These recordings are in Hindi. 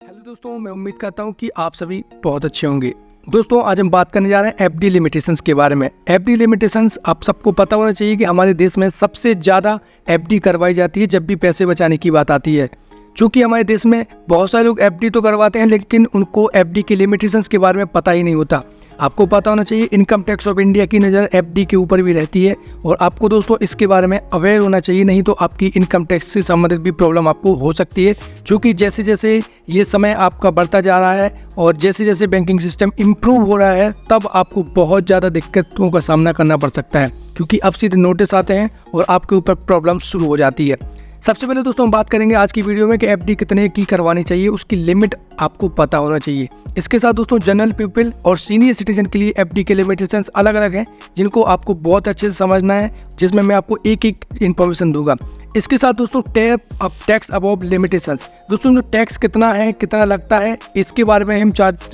हेलो दोस्तों, मैं उम्मीद करता हूं कि आप सभी बहुत अच्छे होंगे। दोस्तों, आज हम बात करने जा रहे हैं एफडी लिमिटेशंस के बारे में। एफडी लिमिटेशंस आप सबको पता होना चाहिए कि हमारे देश में सबसे ज़्यादा एफडी करवाई जाती है जब भी पैसे बचाने की बात आती है। चूँकि हमारे देश में बहुत सारे लोग एफडी तो करवाते हैं, लेकिन उनको एफडी के लिमिटेशंस के बारे में पता ही नहीं होता। आपको पता होना चाहिए इनकम टैक्स ऑफ इंडिया की नज़र एफडी के ऊपर भी रहती है और आपको दोस्तों इसके बारे में अवेयर होना चाहिए, नहीं तो आपकी इनकम टैक्स से संबंधित भी प्रॉब्लम आपको हो सकती है। क्योंकि जैसे जैसे ये समय आपका बढ़ता जा रहा है और जैसे जैसे बैंकिंग सिस्टम इम्प्रूव हो रहा है, तब आपको बहुत ज़्यादा दिक्कतों का सामना करना पड़ सकता है, क्योंकि अब सीधे नोटिस आते हैं और आपके ऊपर प्रॉब्लम शुरू हो जाती है। सबसे पहले दोस्तों हम बात करेंगे आज की वीडियो में कि एफडी कितने की करवानी चाहिए, उसकी लिमिट आपको पता होना चाहिए। इसके साथ दोस्तों जनरल पीपल और सीनियर सिटीजन के लिए एफडी के लिमिटेशंस अलग अलग हैं, जिनको आपको बहुत अच्छे से समझना है, जिसमें मैं आपको एक एक इन्फॉर्मेशन दूंगा। इसके साथ दोस्तों टैक्स अबव लिमिटेशंस, दोस्तों जो टैक्स कितना है, कितना लगता है, इसके बारे में हम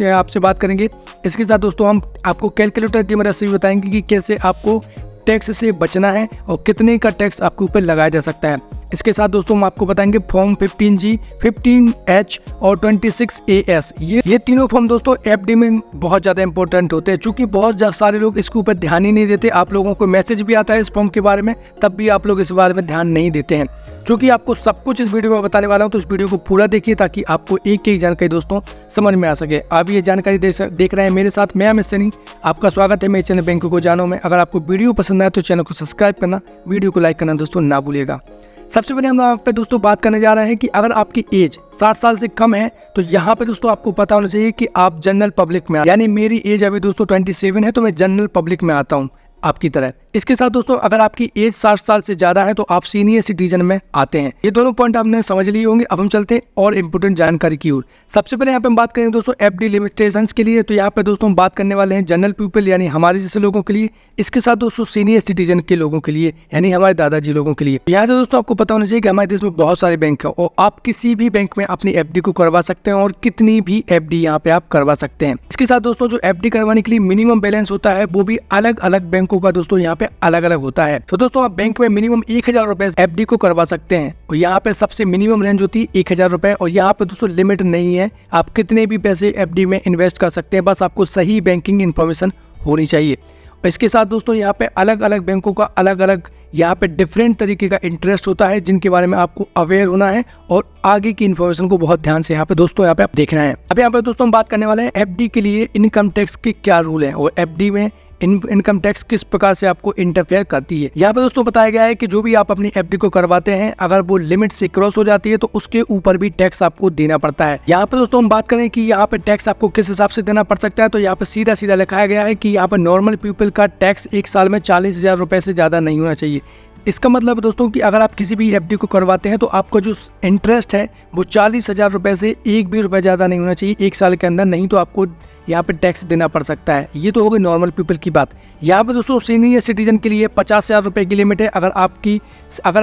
आपसे बात करेंगे। इसके साथ दोस्तों हम आपको कैलकुलेटर की मदद से भी बताएंगे कि कैसे आपको टैक्स से बचना है और कितने का टैक्स आपके ऊपर लगाया जा सकता है। इसके साथ दोस्तों हम आपको बताएंगे फॉर्म 15G, 15H और 26AS। ये तीनों फॉर्म दोस्तों एफडी में बहुत ज़्यादा इंपॉर्टेंट होते हैं। चूँकि बहुत सारे लोग इसके ऊपर ध्यान ही नहीं देते। आप लोगों को मैसेज भी आता है इस फॉर्म के बारे में, तब भी आप लोग इस बारे में ध्यान नहीं देते हैं। क्योंकि आपको सब कुछ इस वीडियो में बताने वाला हूं, तो इस वीडियो को पूरा देखिए ताकि आपको एक एक जानकारी दोस्तों समझ में आ सके। आप ये जानकारी देख रहे हैं मेरे साथ, मैं अमित सैनी, आपका स्वागत है मेरे चैनल बैंक को जानो में। अगर आपको वीडियो पसंद आए तो चैनल को सब्सक्राइब करना, वीडियो को लाइक करना दोस्तों ना भूलिएगा। सबसे पहले हम यहाँ पे दोस्तों बात करने जा रहे हैं कि अगर आपकी एज 60 साल से कम है तो यहाँ पे दोस्तों आपको पता होना चाहिए कि आप जनरल पब्लिक में, यानी मेरी एज अभी दोस्तों 27 है, तो मैं जनरल पब्लिक में आता हूँ आपकी तरह। इसके साथ दोस्तों अगर आपकी एज 60 साल से ज़्यादा है तो आप सीनियर सिटीजन में आते हैं। ये दोनों पॉइंट आपने समझ लिए होंगे। अब हम चलते हैं और इम्पोर्टेंट जानकारी की ओर। सबसे पहले यहाँ पे हम बात करेंगे दोस्तों एफडी लिमिटेशंस के लिए, तो यहाँ पे दोस्तों हम बात करने वाले हैं जनरल पीपल यानी हमारे जैसे लोगों के लिए। इसके साथ दोस्तों सीनियर सिटीजन के लोगों के लिए यानी हमारे दादाजी लोगों के लिए। यहाँ से दोस्तों आपको पता होना चाहिए कि हमारे देश में बहुत सारे बैंक हैं और आप किसी भी बैंक में अपनी एफडी को करवा सकते हैं और कितनी भी एफडी यहाँ पे आप करवा सकते हैं। इसके साथ दोस्तों जो एफडी करवाने के लिए मिनिमम बैलेंस होता है वो भी अलग अलग बैंकों का दोस्तों यहाँ पे अलग अलग होता है। तो दोस्तों आप बैंक में मिनिमम 1000 रुपए एफडी को करवा सकते हैं और यहाँ पे सबसे मिनिमम रेंज होती है 1000 रुपए और यहाँ पे दोस्तों लिमिट नहीं है। आप कितने भी पैसे एफडी में इन्वेस्ट कर सकते हैं, बस आपको सही बैंकिंग इन्फॉर्मेशन होनी चाहिए। और इसके साथ दोस्तों यहाँ पे अलग अलग बैंकों का अलग अलग यहाँ पे डिफरेंट तरीके का इंटरेस्ट होता है, जिनके बारे में आपको अवेयर होना है और आगे की इन्फॉर्मेशन को बहुत ध्यान से यहाँ पे दोस्तों यहाँ पे आप देखना है। अब यहाँ पे दोस्तों हम बात करने वाले हैं एफडी के लिए इनकम टैक्स के क्या रूल हैं और एफडी में इनकम टैक्स किस प्रकार से आपको इंटरफेयर करती है। यहाँ पे दोस्तों बताया गया है कि जो भी आप अपनी एफडी को करवाते हैं, अगर वो लिमिट से क्रॉस हो जाती है तो उसके ऊपर भी टैक्स आपको देना पड़ता है। यहाँ पे दोस्तों हम बात करें कि यहाँ पे टैक्स आपको किस हिसाब से देना पड़ सकता है, तो यहाँ पे सीधा सीधा लिखाया गया है कि यहाँ पे नॉर्मल पीपल का टैक्स एक साल में 40,000 रुपए से ज्यादा नहीं होना चाहिए। इसका मतलब दोस्तों कि अगर आप किसी भी एफडी को करवाते हैं तो आपका जो इंटरेस्ट है वो 40,000 रुपए से एक भी रुपए ज़्यादा नहीं होना चाहिए एक साल के अंदर, नहीं तो आपको यहाँ पे टैक्स देना पड़ सकता है। ये तो हो गई नॉर्मल पीपल की बात। यहाँ पे दोस्तों सीनियर सिटीजन के लिए 50,000 रुपये की लिमिट है। अगर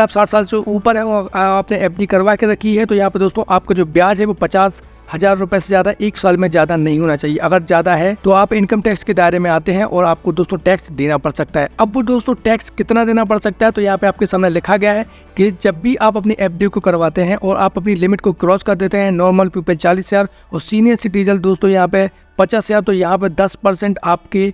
आप 60 साल से ऊपर है और आपने एफडी करवा के रखी है तो यहाँ पे दोस्तों आपका जो ब्याज है वो 50,000 रुपये से ज़्यादा एक साल में ज़्यादा नहीं होना चाहिए। अगर ज़्यादा है तो आप इनकम टैक्स के दायरे में आते हैं और आपको दोस्तों टैक्स देना पड़ सकता है। अब वो दोस्तों टैक्स कितना देना पड़ सकता है, तो यहाँ पे आपके सामने लिखा गया है कि जब भी आप अपनी एफडी को करवाते हैं और आप अपनी लिमिट को क्रॉस कर देते हैं, नॉर्मल पीपल 40,000 और सीनियर सिटीजन दोस्तों यहाँ पे 50,000, तो यहाँ पे 10% आपके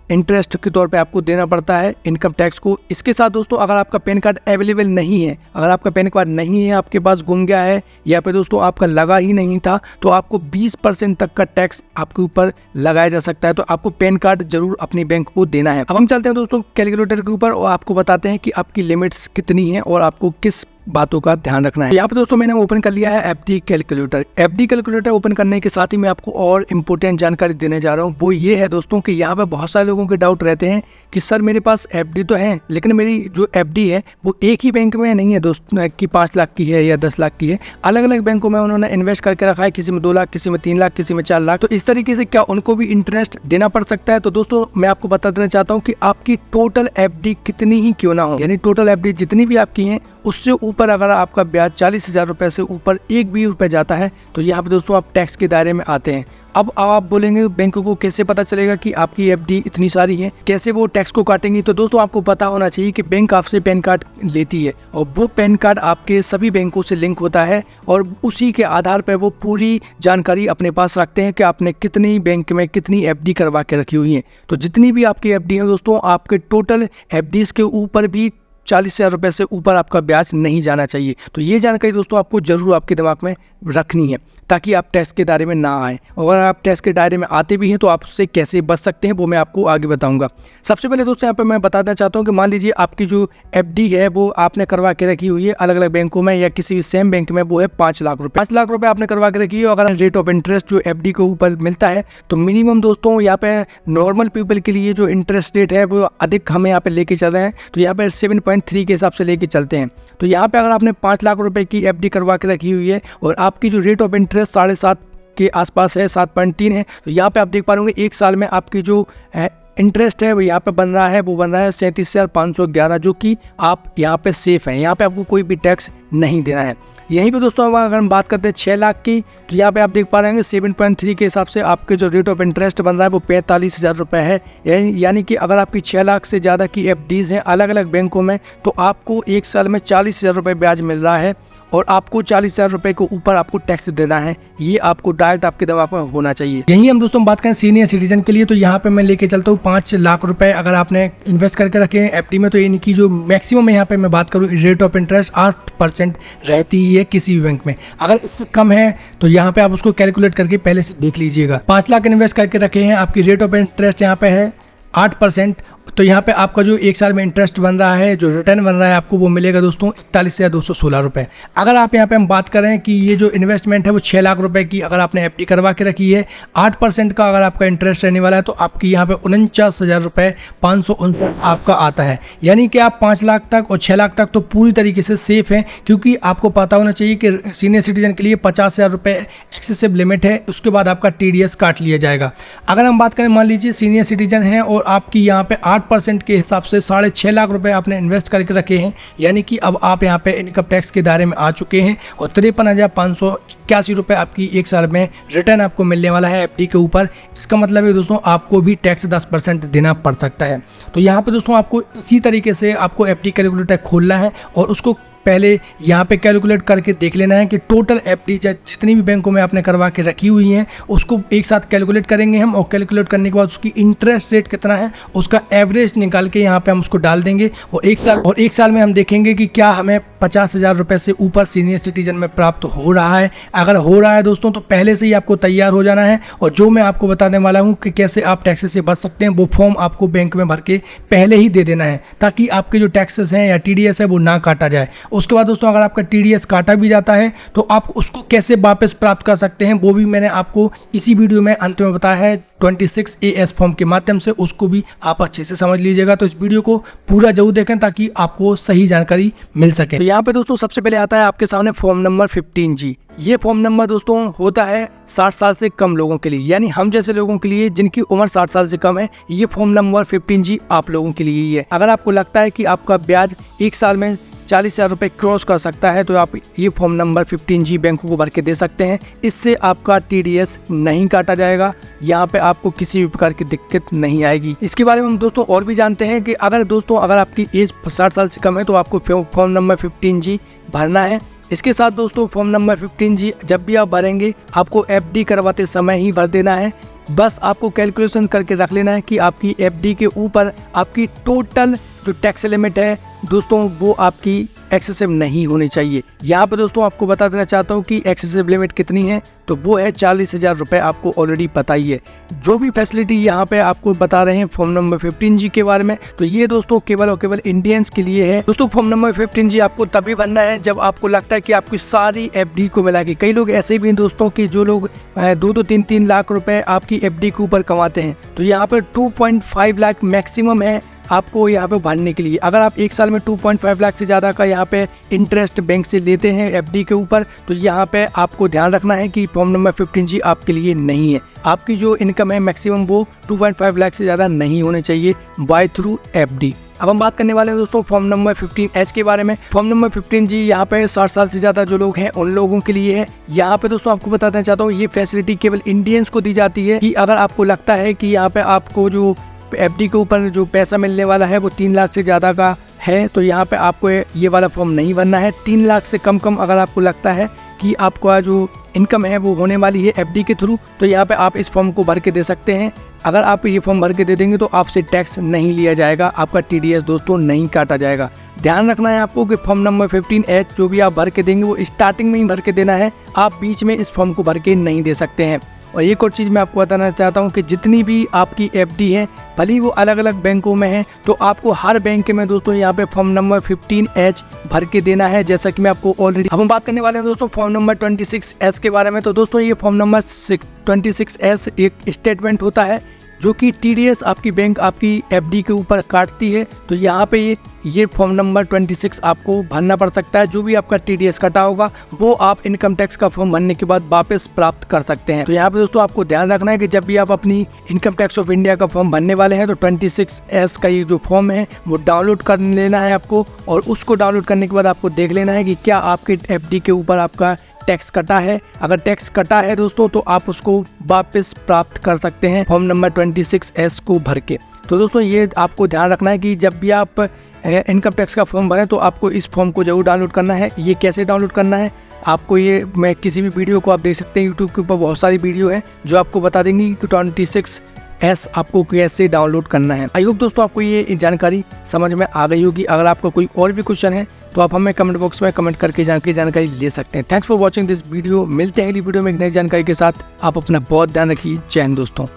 इंटरेस्ट के तौर पे आपको देना पड़ता है इनकम टैक्स को। इसके साथ दोस्तों अगर आपका पैन कार्ड अवेलेबल नहीं है, अगर आपका पैन कार्ड नहीं है, आपके पास गुम गया है या फिर दोस्तों आपका लगा ही नहीं था, तो आपको 20% तक का टैक्स आपके ऊपर लगाया जा सकता है। तो आपको पैन कार्ड जरूर अपनी बैंक को देना है। अब हम चलते हैं दोस्तों कैलकुलेटर के ऊपर और आपको बताते हैं कि आपकी लिमिट्स कितनी है और आपको किस बातों का ध्यान रखना है। यहाँ पे दोस्तों मैंने ओपन कर लिया है FD calculator. FD calculator open करने के साथ ही मैं आपको और इम्पोर्टेंट जानकारी देने जा रहा हूँ। वो ये है दोस्तों कि यहाँ पे बहुत सारे लोगों के डाउट रहते हैं कि सर मेरे पास एफडी तो है, लेकिन मेरी जो एफडी है वो एक ही बैंक में नहीं है दोस्तों कि 5 लाख की है या 10 लाख की है। अलग अलग बैंकों में उन्होंने इन्वेस्ट करके रखा है, किसी में 2 लाख, किसी में 3 लाख, किसी में 4 लाख। तो इस तरीके से क्या उनको भी इंटरेस्ट देना पड़ सकता है? तो दोस्तों मैं आपको बता देना चाहता हूँ कि आपकी टोटल एफडी कितनी ही क्यों ना हो, यानी टोटल एफडी जितनी भी आपकी है उससे ऊपर अगर आपका ब्याज 40,000 रुपए से ऊपर एक भी रुपए जाता है तो यहाँ पे दोस्तों आप टैक्स के दायरे में आते हैं। अब आप बोलेंगे बैंकों को कैसे पता चलेगा कि आपकी एफडी इतनी सारी है, कैसे वो टैक्स को काटेंगी। तो दोस्तों आपको पता होना चाहिए कि बैंक आपसे पैन कार्ड लेती है और वो पैन कार्ड आपके सभी बैंकों से लिंक होता है और उसी के आधार पर वो पूरी जानकारी अपने पास रखते हैं कि आपने कितनी बैंक में कितनी एफडी करवा के रखी हुई है। तो जितनी भी आपकी एफडी है दोस्तों, आपके टोटल एफडीज के ऊपर भी 40,000 रुपये से ऊपर आपका ब्याज नहीं जाना चाहिए। तो ये जानकारी दोस्तों आपको जरूर आपके दिमाग में रखनी है ताकि आप टैक्स के दायरे में ना आए, और अगर आप टैक्स के दायरे में आते भी हैं तो आप उससे कैसे बच सकते हैं वो मैं आपको आगे बताऊंगा। सबसे पहले दोस्तों यहाँ पे मैं बताना चाहता हूँ कि मान लीजिए आपकी जो एफडी है वो आपने करवा के रखी हुई है अलग अलग बैंकों में या किसी भी सेम बैंक में, वो है 5 लाख रुपये। 5 लाख रुपये आपने करवा के रखी है। अगर रेट ऑफ इंटरेस्ट जो एफडी के ऊपर मिलता है तो मिनिमम दोस्तों यहाँ पे नॉर्मल पीपल के लिए जो इंटरेस्ट रेट है वो अधिक हमें यहाँ पे लेके चल रहे हैं, तो यहाँ पे 7.3 के हिसाब से लेके चलते हैं। तो यहाँ पे अगर आपने 5 लाख रुपए की एफडी करवा के रखी हुई है और आपकी जो रेट ऑफ इंटरेस्ट 7.5 के आसपास है, 7.3 है, तो यहाँ पे आप देख पा रहे होंगे 1 साल में आपकी जो इंटरेस्ट है वो यहाँ पे बन रहा है, वो बन रहा है 37,511, जो कि आप यहाँ पे सेफ हैं। यहाँ पे आपको कोई भी टैक्स नहीं देना है। यहीं पे दोस्तों अगर हम बात करते हैं 6 लाख की, तो यहाँ पे आप देख पा रहे हैं 7.3 के हिसाब से आपके जो रेट ऑफ इंटरेस्ट बन रहा है वो 45,000 रुपये है। यानी कि अगर आपकी 6 लाख से ज़्यादा की एफडीज़ हैं अलग अलग बैंकों में तो आपको 1 साल में 40,000 रुपये ब्याज मिल रहा है और आपको 40,000 रुपये के ऊपर आपको टैक्स देना है। ये आपको डायरेक्ट आपके दिमाग में होना चाहिए। यही हम दोस्तों बात करें सीनियर सिटीजन के लिए, तो यहाँ पे मैं लेके चलता हूँ 5 लाख रुपए अगर आपने इन्वेस्ट करके रखे हैं एफडी में, तो इनकी जो मैक्सिमम यहाँ पे मैं बात करूँ रेट ऑफ इंटरेस्ट 8% रहती ही है किसी भी बैंक में। अगर इससे कम है तो यहाँ पे आप उसको कैलकुलेट करके पहले से देख लीजिएगा। 5 लाख इन्वेस्ट करके रखे हैं, आपकी रेट ऑफ इंटरेस्ट यहाँ पे है 8%, तो यहाँ पे आपका जो 1 साल में इंटरेस्ट बन रहा है, जो रिटर्न बन रहा है आपको, वो मिलेगा दोस्तों 41,216 रुपये। अगर आप यहाँ पे हम बात करें कि ये जो इन्वेस्टमेंट है वो 6 लाख रुपए की अगर आपने एफडी करवा के रखी है, 8% का अगर आपका इंटरेस्ट रहने वाला है तो आपकी यहाँ पे 49,000 रुपये 559 आपका आता है। यानी कि आप 5 लाख तक और 6 लाख तक तो पूरी तरीके से सेफ हैं, क्योंकि आपको पता होना चाहिए कि सीनियर सिटीजन के लिए 50,000 रुपये एक्सेसिव लिमिट है, उसके बाद आपका TDS काट लिया जाएगा। अगर हम बात करें मान लीजिए सीनियर सिटीजन है और आपकी यहाँ पे 8% के हिसाब से 6.5 लाख रुपए आपने इन्वेस्ट करके रखे हैं, यानी कि अब आप यहाँ पे इनकम टैक्स के दायरे में आ चुके हैं और 53,581 रुपये आपकी 1 साल में रिटर्न आपको मिलने वाला है एफडी के ऊपर। इसका मतलब है दोस्तों आपको भी टैक्स 10% देना पड़ सकता है। तो यहाँ पे दोस्तों आपको इसी तरीके से आपको एफडी कैलकुलेटर खोलना है और उसको पहले यहाँ पे कैलकुलेट करके देख लेना है कि टोटल एफडी जितनी भी बैंकों में आपने करवा के रखी हुई हैं उसको एक साथ कैलकुलेट करेंगे हम, और कैलकुलेट करने के बाद उसकी इंटरेस्ट रेट कितना है उसका एवरेज निकाल के यहाँ पे हम उसको डाल देंगे और एक साल में हम देखेंगे कि क्या हमें 50,000 रुपये से ऊपर सीनियर सिटीजन में प्राप्त हो रहा है। अगर हो रहा है दोस्तों तो पहले से ही आपको तैयार हो जाना है, और जो मैं आपको बताने वाला हूँ कि कैसे आप टैक्सेस से बच सकते हैं वो फॉर्म आपको बैंक में भर के पहले ही दे देना है, ताकि आपके जो टैक्सेस हैं या TDS है वो ना काटा जाए। उसके बाद दोस्तों अगर आपका TDS काटा भी जाता है तो आप उसको कैसे वापस प्राप्त कर सकते हैं वो भी मैंने आपको इसी वीडियो में अंत में बताया है 26AS फॉर्म के माध्यम से, उसको भी आप अच्छे से समझ लीजिएगा। तो इस वीडियो को पूरा जरूर देखें ताकि आपको सही जानकारी मिल सके। तो यहाँ पे दोस्तों सबसे पहले आता है आपके सामने फॉर्म नंबर 15G। ये फॉर्म नंबर दोस्तों होता है 60 साल से कम लोगों के लिए, यानी हम जैसे लोगों के लिए जिनकी उम्र 60 साल से कम है। ये फॉर्म नंबर 15G आप लोगों के लिए ही है। अगर आपको लगता है कि आपका ब्याज 1 साल में 40,000 रुपये क्रॉस कर सकता है तो आप ये फॉर्म नंबर 15G बैंकों को भर के दे सकते हैं। इससे आपका TDS नहीं काटा जाएगा, यहाँ पे आपको किसी भी प्रकार की दिक्कत नहीं आएगी। इसके बारे में हम दोस्तों और भी जानते हैं कि अगर आपकी एज 60 साल से कम है तो आपको फॉर्म नंबर 15G भरना है। इसके साथ दोस्तों फॉर्म नंबर 15G जब भी आप भरेंगे आपको एफडी करवाते समय ही भर देना है। बस आपको कैलकुलेशन करके रख लेना है कि आपकी एफडी के ऊपर आपकी टोटल जो टैक्स लिमिट है दोस्तों वो आपकी एक्सेसिव नहीं होनी चाहिए। यहाँ पे दोस्तों आपको बता देना चाहता हूँ कि एक्सेसिव लिमिट कितनी है, तो वो है 40,000 रुपये। आपको ऑलरेडी पता ही है। जो भी फैसिलिटी यहाँ पे आपको बता रहे हैं फॉर्म नंबर 15G के बारे में, तो ये दोस्तों केवल और केवल इंडियंस के लिए है। दोस्तों फॉर्म नंबर 15G आपको तभी भरना है जब आपको लगता है कि आपकी सारी एफडी को मिला के, कई लोग ऐसे भी हैं दोस्तों कि जो लोग 2-3 लाख रुपए आपकी एफडी के ऊपर कमाते हैं, तो यहाँ पर 2.5 लाख मैक्सिमम है आपको यहाँ पे भरने के लिए। अगर आप 1 साल में 2.5 लाख से ज़्यादा का यहाँ पे इंटरेस्ट बैंक से लेते हैं एफडी के ऊपर, तो यहाँ पे आपको ध्यान रखना है कि फॉर्म नंबर 15G आपके लिए नहीं है। आपकी जो इनकम है मैक्सिमम वो 2.5 लाख से ज़्यादा नहीं होने चाहिए बाय थ्रू एफडी। अब हम बात करने वाले हैं दोस्तों फॉर्म नंबर 15H के बारे में। फॉर्म नंबर 15 जी यहाँ पे 60 साल से ज़्यादा जो लोग हैं उन लोगों के लिए है। यहाँ पे दोस्तों आपको बताना चाहता हूँ, ये फैसिलिटी केवल इंडियंस को दी जाती है कि अगर आपको लगता है कि यहाँ पे आपको जो FD के ऊपर जो पैसा मिलने वाला है वो 3 लाख से ज़्यादा का है, तो यहाँ पे आपको ये वाला फॉर्म नहीं भरना है। 3 लाख से कम अगर आपको लगता है कि आपका जो इनकम है वो होने वाली है FD के थ्रू, तो यहाँ पे आप इस फॉर्म को भर के दे सकते हैं। अगर आप ये फॉर्म भर के दे देंगे तो आपसे टैक्स नहीं लिया जाएगा, आपका TDS दोस्तों नहीं काटा जाएगा। ध्यान रखना है आपको कि फॉर्म नंबर 15H जो भी आप भर के देंगे वो स्टार्टिंग में ही भर के देना है, आप बीच में इस फॉर्म को भर के नहीं दे सकते हैं। और एक और चीज़ मैं आपको बताना चाहता हूँ कि जितनी भी आपकी FD है भले ही वो अलग अलग बैंकों में है, तो आपको हर बैंक में दोस्तों यहाँ पे फॉर्म नंबर 15H भर के देना है, जैसा कि मैं आपको ऑलरेडी। अब हम बात करने वाले हैं दोस्तों फॉर्म नंबर 26S के बारे में। तो दोस्तों ये फॉर्म नंबर 26S एक स्टेटमेंट होता है जो कि TDS आपकी बैंक आपकी FD के ऊपर काटती है। तो यहाँ पे ये फॉर्म नंबर 26 आपको भरना पड़ सकता है। जो भी आपका TDS कटा होगा वो आप इनकम टैक्स का फॉर्म भरने के बाद वापस प्राप्त कर सकते हैं। तो यहाँ पे दोस्तों आपको ध्यान रखना है कि जब भी आप अपनी इनकम टैक्स ऑफ इंडिया का फॉर्म भरने वाले हैं तो 26S का ये जो फॉर्म है वो डाउनलोड कर लेना है आपको, और उसको डाउनलोड करने के बाद आपको देख लेना है कि क्या आपके FD के ऊपर आपका टैक्स कटा है। अगर टैक्स कटा है दोस्तों तो आप उसको वापस प्राप्त कर सकते हैं फॉर्म नंबर 26S को भर के। तो दोस्तों ये आपको ध्यान रखना है कि जब भी आप इनकम टैक्स का फॉर्म भरें तो आपको इस फॉर्म को जरूर डाउनलोड करना है। ये कैसे डाउनलोड करना है आपको, ये मैं किसी भी वीडियो को आप देख सकते हैं, यूट्यूब के ऊपर बहुत सारी वीडियो है जो आपको बता देंगी कि 26S आपको कैसे डाउनलोड करना है। आई होप दोस्तों आपको ये जानकारी समझ में आ गई होगी। अगर आपका कोई और भी क्वेश्चन है तो आप हमें कमेंट बॉक्स में कमेंट करके जानकारी ले सकते हैं। Thanks for watching this video. मिलते हैं अगली वीडियो में एक नई जानकारी के साथ। आप अपना बहुत ध्यान रखिए। जय हिंद दोस्तों।